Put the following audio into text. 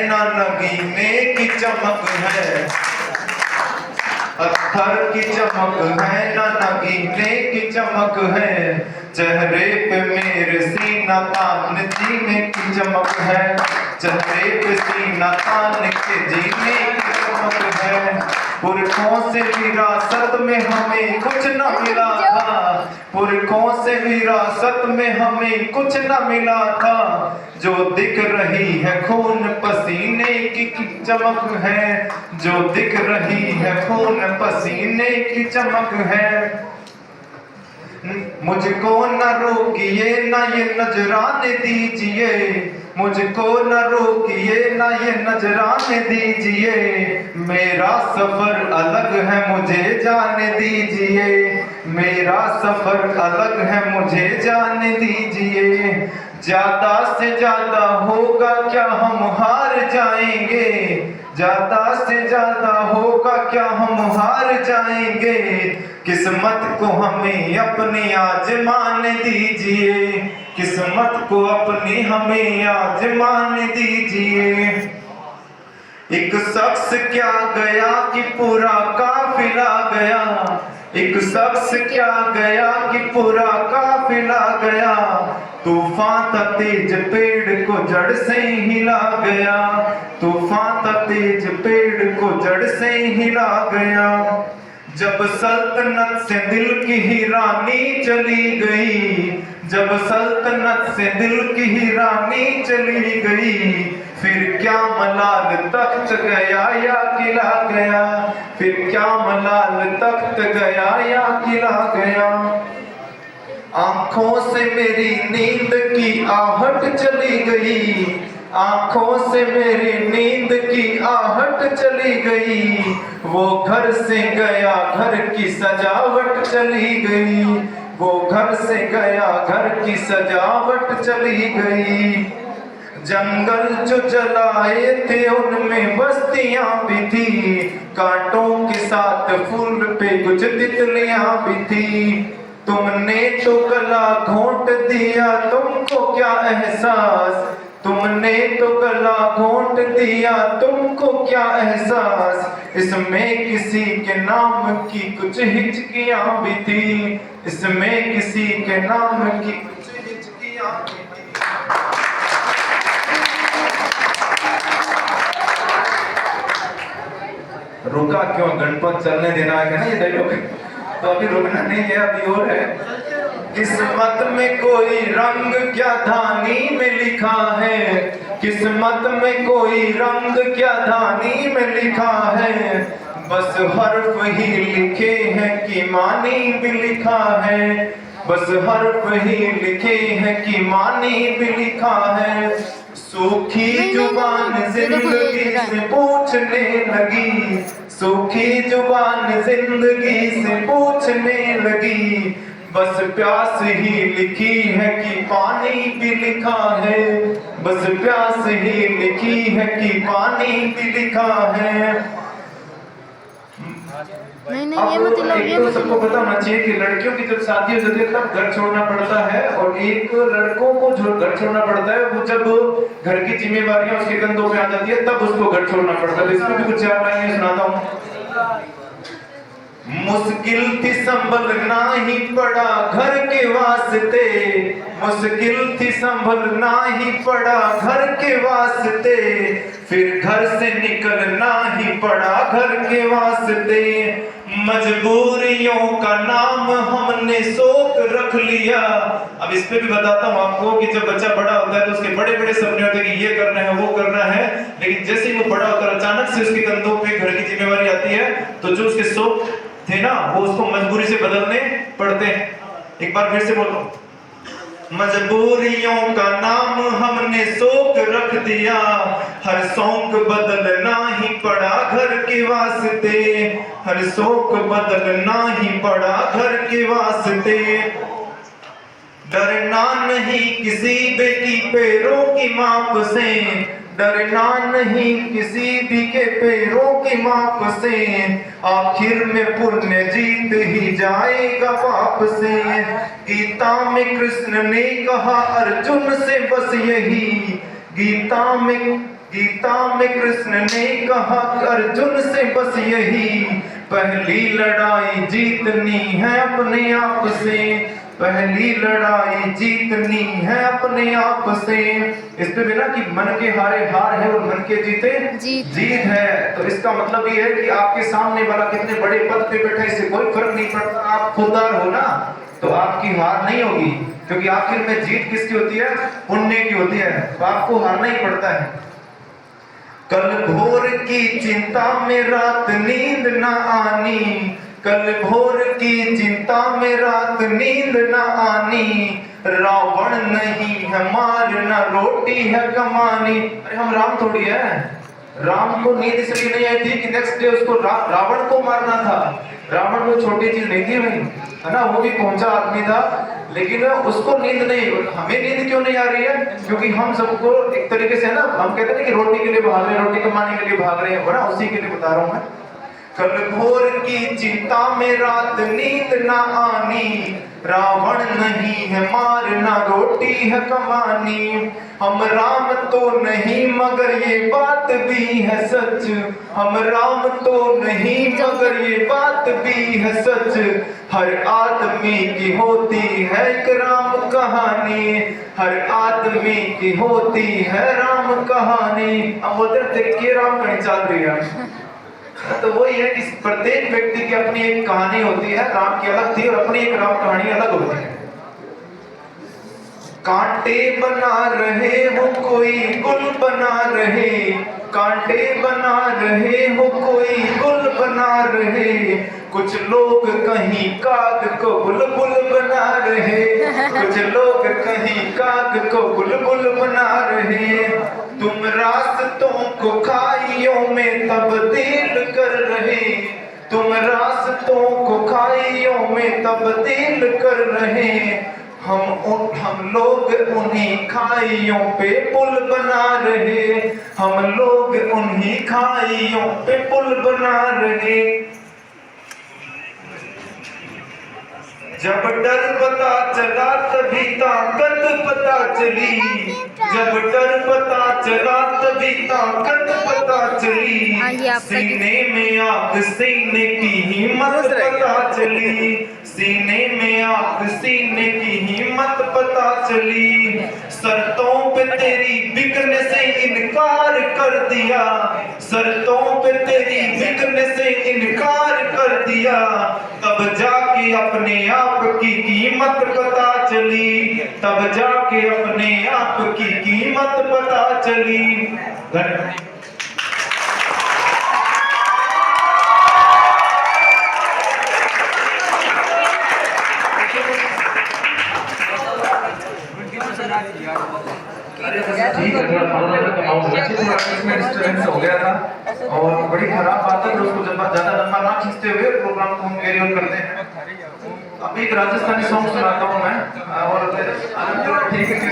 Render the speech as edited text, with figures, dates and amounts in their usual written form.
ना नगीने की चमक है, पत्थर की चमक है ना नगीने की चमक है, चेहरे पे मेरे सीना तान जीने की चमक है, चेहरे पे सीना तान के जीने की चमक है। पुरखों से विरासत में हमें कुछ न मिला था, पुरखों से विरासत में हमें कुछ न मिला था, जो दिख रही है खून पसीने की चमक है, जो दिख रही है खून पसीने की चमक है। मुझको न रोकिए न ये नजराने दीजिए, मुझको न रोकिए न ये नजराने दीजिए, मेरा सफर अलग है मुझे जाने दीजिए, मेरा सफर अलग है मुझे जाने दीजिए। ज्यादा से ज्यादा होगा क्या हम हार जाएंगे, ज्यादा से ज्यादा होगा क्या हम हार जाएंगे, किस्मत को हमें अपनी आजमाने दीजिए, किस्मत को अपनी हमें आजमाने दीजिए। एक शख्स क्या गया कि पूरा काफिला गया, एक शख्स क्या गया कि पूरा काफिला गया, तूफान था तेज पेड़ को जड़ से हिला गया, तूफान था तेज पेड़ को जड़ से हिला गया। जब सल्तनत से दिल की ही रानी चली गई, जब सल्तनत से दिल की ही रानी चली गई, फिर क्या मलाल तख्त गया या किला गया, फिर क्या मलाल तख्त गया या किला गया। आंखों से मेरी नींद की आहट चली गई, आंखों से मेरी नींद की आहट चली गई, वो घर से गया घर की सजावट चली गई, वो घर से गया घर की सजावट चली गई। जंगल जो जलाए थे उनमें बस्तियां भी थी, कांटों के साथ फूल पे कुछ तितलियां भी थी, तुमने तो गला घोंट दिया तुमको क्या एहसास, तुमने तो गला घोंट दिया तुमको क्या एहसास, इसमें किसी के नाम की कुछ हिचकियां भी थी, इसमें किसी के नाम की कुछ हिचकियां भी थी। रुका क्यों, गणपत चलने देना है ना ये डायलॉग, तो अभी रुकना नहीं है, अभी और है। किस्मत में कोई रंग क्या धानी में लिखा है, किस्मत में कोई रंग क्या धानी में लिखा है, बस हर्फ ही लिखे हैं कि मानी भी लिखा है, बस हर्फ ही लिखे हैं कि मानी भी लिखा है। सूखी जुबान जिंदगी से पूछने लगी, सूखी जुबान जिंदगी से पूछने लगी, बस प्यास ही लिखी है कि पानी भी लिखा है, बस प्यास ही लिखी है कि पानी भी लिखा है। नहीं ये मतलब एक तो सबको पता होना चाहिए कि लड़कियों की जब शादी हो जाती है तब घर छोड़ना पड़ता है, और एक लड़कों को जो घर छोड़ना पड़ता है वो जब घर की जिम्मेवारियां उसके कंधों पे आ जाती है तब उसको घर छोड़ना पड़ता है। इसमें भी कुछ चार लाइनें सुनाता हूँ। मुश्किल थी संभलना ही पड़ा घर के वास्ते, मुश्किल थी संभलना ही पड़ा घर के वास्ते, फिर घर से निकलना ही पड़ा घर के वास्ते, मजबूरियों का नाम हमने शौक रख लिया। अब इस पे भी बताता हूँ आपको कि जब बच्चा बड़ा होता है तो उसके बड़े बड़े सपने होते हैं कि ये करना है वो करना है, लेकिन जैसे ही वो बड़ा होता है अचानक से उसके कंधों पे घर की जिम्मेवारी आती है, तो जो उसके शौक थे ना वो उसको मजबूरी से बदलने पड़ते हैं। एक बार फिर से बोलो, मजबूरियों का नाम हमने शौक रख दिया, हर शौक बदलना ही पड़ा घर के वास्ते, हर शौक बदलना ही पड़ा घर के वास्ते। डरना नहीं किसी भी की पैरों की माप से, डरना नहीं किसी भी के पैरों की माप से, आखिर में पुण्य जीत ही जाएगा पाप से। गीता में कृष्ण ने कहा अर्जुन से बस यही, गीता गीता में कृष्ण ने कहा अर्जुन से बस यही, पहली लड़ाई जीतनी है अपने आप से, पहली लड़ाई जीतनी है अपने आप से। इस पे भी ना कि मन के हारे हार है और मन के जीते जीत है। तो इसका मतलब ये है कि आपके सामने वाला कितने बड़े पद पे बैठा है इससे कोई फर्क नहीं पड़ता। आप खुददार हो ना तो आपकी हार नहीं होगी, क्योंकि आखिर में जीत किसकी होती है? पुण्य की होती है। तो आपको हारना ही पड़ता है। कल भोर की चिंता में रात नींद न आनी, कल भोर की चिंता में रात नींद न आनी, रावण नहीं है मारना रोटी है कमानी। अरे हम राम थोड़ी है। राम को नींद इसलिए नहीं आई थी कि नेक्स्ट डे उसको रावण को मारना था। रावण को छोटी चीज नहीं थी भाई, है ना, वो भी पहुंचा आदमी था, लेकिन उसको नींद नहीं। हमें नींद क्यों नहीं आ रही है? क्योंकि हम सबको एक तरीके से ना, हम कहते हैं कि रोटी के लिए भाग रहे हैं, रोटी कमाने के लिए भाग रहे हैं, ना, उसी के लिए बता रहा हूं मैं। कल भोर की चिंता में रात नींद ना आनी, रावण नहीं है मारना रोटी है कमानी। हम राम तो नहीं मगर ये बात भी है सच, हम राम तो नहीं मगर ये बात भी है सच। हर आदमी की होती है एक राम कहानी, हर आदमी की होती है राम कहानी। अब बोलते देखिए राम कहीं चल रही है। तो वही है कि प्रत्येक व्यक्ति की अपनी एक कहानी होती है। राम की अलग थी और अपनी एक राम कहानी अलग होती है। कांटे बना रहे हो कोई गुल बना रहे, कांटे बना रहे हो कोई गुल बना रहे, कुछ लोग कहीं काग को बुलबुल बना रहे, कुछ लोग कहीं काग को बुलबुल बना रहे। तुम रास्तों को खाइयों में तब्दील कर रहे, तुम रास्तों को खाइयों में तब्दील कर रहे। हम लोग उन्हीं खाइयों पे पुल बना रहे, हम लोग उन्हीं खाइयों पे पुल बना रहे। जब डर पता चला तभी ताकत पता चली, जब डर पता चला तभी ताकत पता चली। सीने में आग सीने की हिम्मत पता चली, सीने में आग सीने की हिम्मत पता चली। शर्तों पे तेरी बिकने से इनकार कर दिया, शर्तों पे तेरी बिकने से इनकार कर दिया। तब जाके अपने आप की कीमत पता चली, तब जाके अपने आप की कीमत पता चली। धन्यवाद। ठीक है, थोड़ा डिस्टर्बेंस हो गया था और बड़ी खराब बात है। उसको ज्यादा लंबा ना खींचते हुए प्रोग्राम को हम कैरी ऑन करते हैं। अभी एक राजस्थानी सॉन्ग सुनाता हूँ मैं और ठीक है।